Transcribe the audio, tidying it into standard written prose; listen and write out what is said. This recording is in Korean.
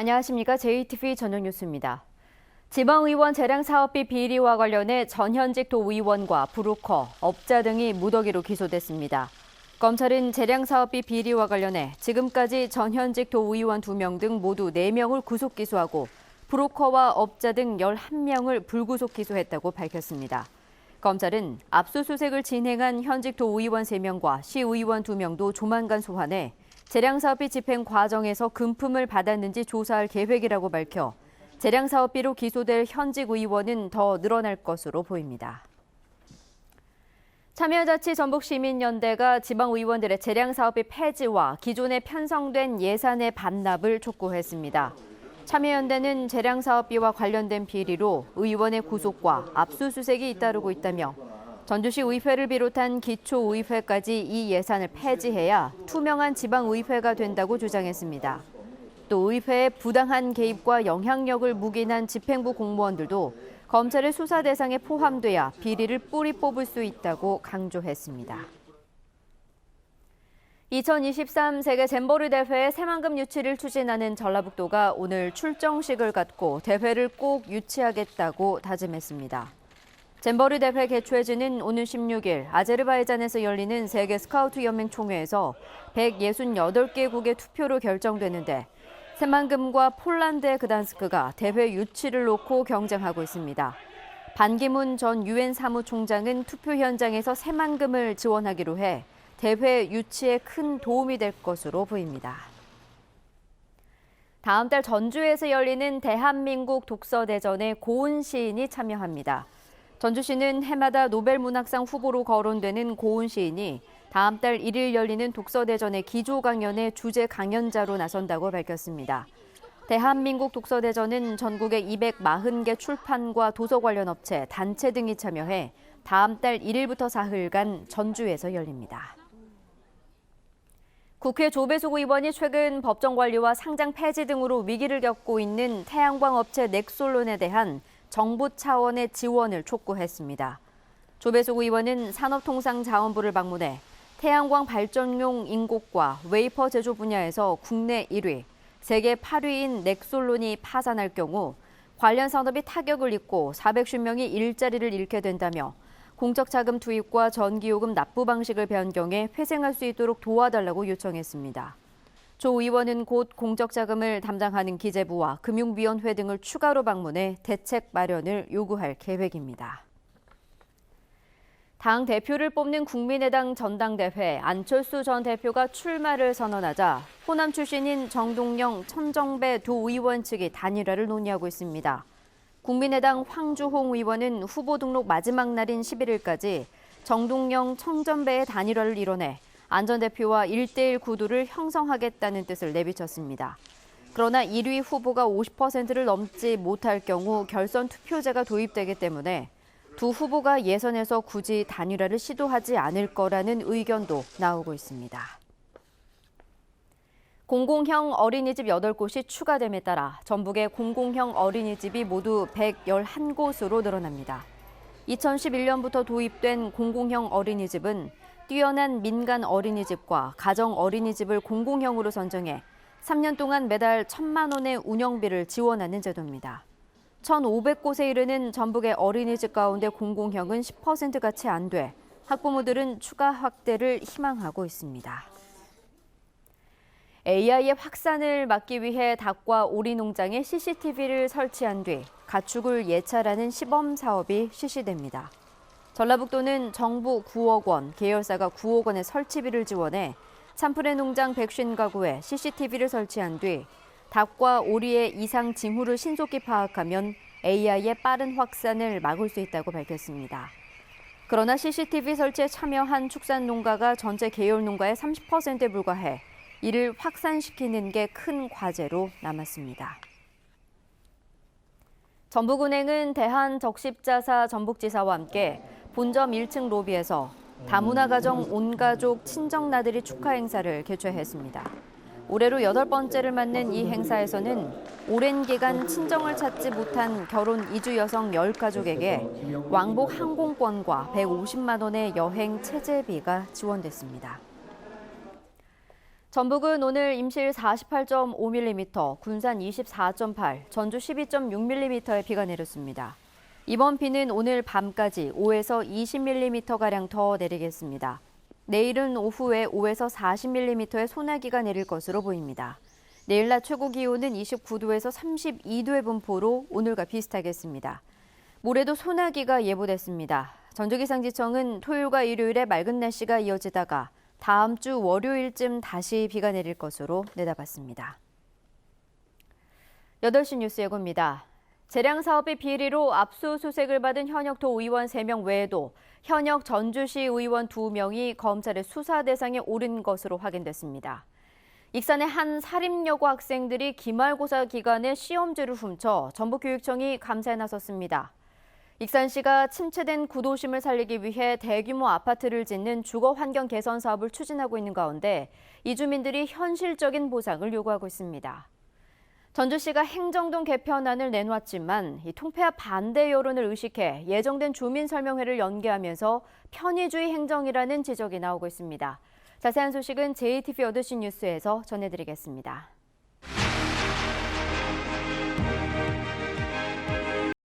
안녕하십니까. JTV 저녁 뉴스입니다. 지방의원 재량사업비 비리와 관련해 전현직 도의원과 브로커, 업자 등이 무더기로 기소됐습니다. 검찰은 재량사업비 비리와 관련해 지금까지 전현직 도의원 2명 등 모두 4명을 구속 기소하고 브로커와 업자 등 11명을 불구속 기소했다고 밝혔습니다. 검찰은 압수수색을 진행한 현직 도의원 3명과 시의원 2명도 조만간 소환해 재량사업비 집행 과정에서 금품을 받았는지 조사할 계획이라고 밝혀 재량사업비로 기소될 현직 의원은 더 늘어날 것으로 보입니다. 참여자치전북시민연대가 지방의원들의 재량사업비 폐지와 기존에 편성된 예산의 반납을 촉구했습니다. 참여연대는 재량사업비와 관련된 비리로 의원의 구속과 압수수색이 잇따르고 있다며 전주시 의회를 비롯한 기초의회까지 이 예산을 폐지해야 투명한 지방의회가 된다고 주장했습니다. 또 의회의 부당한 개입과 영향력을 묵인한 집행부 공무원들도 검찰의 수사 대상에 포함돼야 비리를 뿌리 뽑을 수 있다고 강조했습니다. 2023 세계 잼버리 대회의 새만금 유치를 추진하는 전라북도가 오늘 출정식을 갖고 대회를 꼭 유치하겠다고 다짐했습니다. 잼버리 대회 개최지는 오늘 16일 아제르바이잔에서 열리는 세계 스카우트 연맹 총회에서 168개국의 투표로 결정되는데 새만금과 폴란드의 그단스크가 대회 유치를 놓고 경쟁하고 있습니다. 반기문 전 유엔 사무총장은 투표 현장에서 새만금을 지원하기로 해 대회 유치에 큰 도움이 될 것으로 보입니다. 다음 달 전주에서 열리는 대한민국 독서대전에 고은 시인이 참여합니다. 전주시는 해마다 노벨문학상 후보로 거론되는 고은 시인이 다음 달 1일 열리는 독서대전의 기조 강연의 주제 강연자로 나선다고 밝혔습니다. 대한민국 독서대전은 전국의 240개 출판과 도서 관련 업체, 단체 등이 참여해 다음 달 1일부터 사흘간 전주에서 열립니다. 국회 조배수 의원이 최근 법정 관리와 상장 폐지 등으로 위기를 겪고 있는 태양광 업체 넥솔론에 대한 정부 차원의 지원을 촉구했습니다. 조배수 의원은 산업통상자원부를 방문해 태양광 발전용 인곡과 웨이퍼 제조 분야에서 국내 1위, 세계 8위인 넥솔론이 파산할 경우 관련 산업이 타격을 입고 450명이 일자리를 잃게 된다며 공적 자금 투입과 전기요금 납부 방식을 변경해 회생할 수 있도록 도와달라고 요청했습니다. 조 의원은 곧 공적 자금을 담당하는 기재부와 금융위원회 등을 추가로 방문해 대책 마련을 요구할 계획입니다. 당 대표를 뽑는 국민의당 전당대회 안철수 전 대표가 출마를 선언하자 호남 출신인 정동영, 천정배 두 의원 측이 단일화를 논의하고 있습니다. 국민의당 황주홍 의원은 후보 등록 마지막 날인 11일까지 정동영, 천정배의 단일화를 이뤄내 안 전 대표와 1대1 구도를 형성하겠다는 뜻을 내비쳤습니다. 그러나 1위 후보가 50%를 넘지 못할 경우 결선 투표제가 도입되기 때문에 두 후보가 예선에서 굳이 단일화를 시도하지 않을 거라는 의견도 나오고 있습니다. 공공형 어린이집 8곳이 추가됨에 따라 전북의 공공형 어린이집이 모두 111곳으로 늘어납니다. 2011년부터 도입된 공공형 어린이집은 뛰어난 민간 어린이집과 가정 어린이집을 공공형으로 선정해 3년 동안 매달 1,000만 원의 운영비를 지원하는 제도입니다. 1,500곳에 이르는 전북의 어린이집 가운데 공공형은 10%가 채 안 돼 학부모들은 추가 확대를 희망하고 있습니다. AI의 확산을 막기 위해 닭과 오리 농장에 CCTV를 설치한 뒤 가축을 예찰하는 시범 사업이 실시됩니다. 전라북도는 정부 9억 원, 계열사가 9억 원의 설치비를 지원해 참프레 농장 150가구에 CCTV를 설치한 뒤 닭과 오리의 이상 징후를 신속히 파악하면 AI의 빠른 확산을 막을 수 있다고 밝혔습니다. 그러나 CCTV 설치에 참여한 축산 농가가 전체 계열 농가의 30%에 불과해 이를 확산시키는 게 큰 과제로 남았습니다. 전북은행은 대한적십자사 전북지사와 함께 본점 1층 로비에서 다문화 가정 온가족 친정 나들이 축하 행사를 개최했습니다. 올해로 8번째를 맞는 이 행사에서는 오랜 기간 친정을 찾지 못한 결혼 이주 여성 10가족에게 왕복 항공권과 150만 원의 여행 체재비가 지원됐습니다. 전북은 오늘 임실 48.5mm, 군산 24.8, 전주 12.6mm의 비가 내렸습니다. 이번 비는 오늘 밤까지 5에서 20mm가량 더 내리겠습니다. 내일은 오후에 5에서 40mm의 소나기가 내릴 것으로 보입니다. 내일 낮 최고 기온은 29도에서 32도의 분포로 오늘과 비슷하겠습니다. 모레도 소나기가 예보됐습니다. 전주기상지청은 토요일과 일요일에 맑은 날씨가 이어지다가 다음 주 월요일쯤 다시 비가 내릴 것으로 내다봤습니다. 8시 뉴스 예고입니다. 재량 사업의 비리로 압수수색을 받은 현역 도의원 3명 외에도 현역 전주시 의원 2명이 검찰의 수사 대상에 오른 것으로 확인됐습니다. 익산의 한 사립여고 학생들이 기말고사 기간에 시험지를 훔쳐 전북교육청이 감사에 나섰습니다. 익산시가 침체된 구도심을 살리기 위해 대규모 아파트를 짓는 주거 환경 개선 사업을 추진하고 있는 가운데 이주민들이 현실적인 보상을 요구하고 있습니다. 전주시가 행정동 개편안을 내놓았지만 통폐합 반대 여론을 의식해 예정된 주민설명회를 연기하면서 편의주의 행정이라는 지적이 나오고 있습니다. 자세한 소식은 JTBC 8시 뉴스에서 전해드리겠습니다.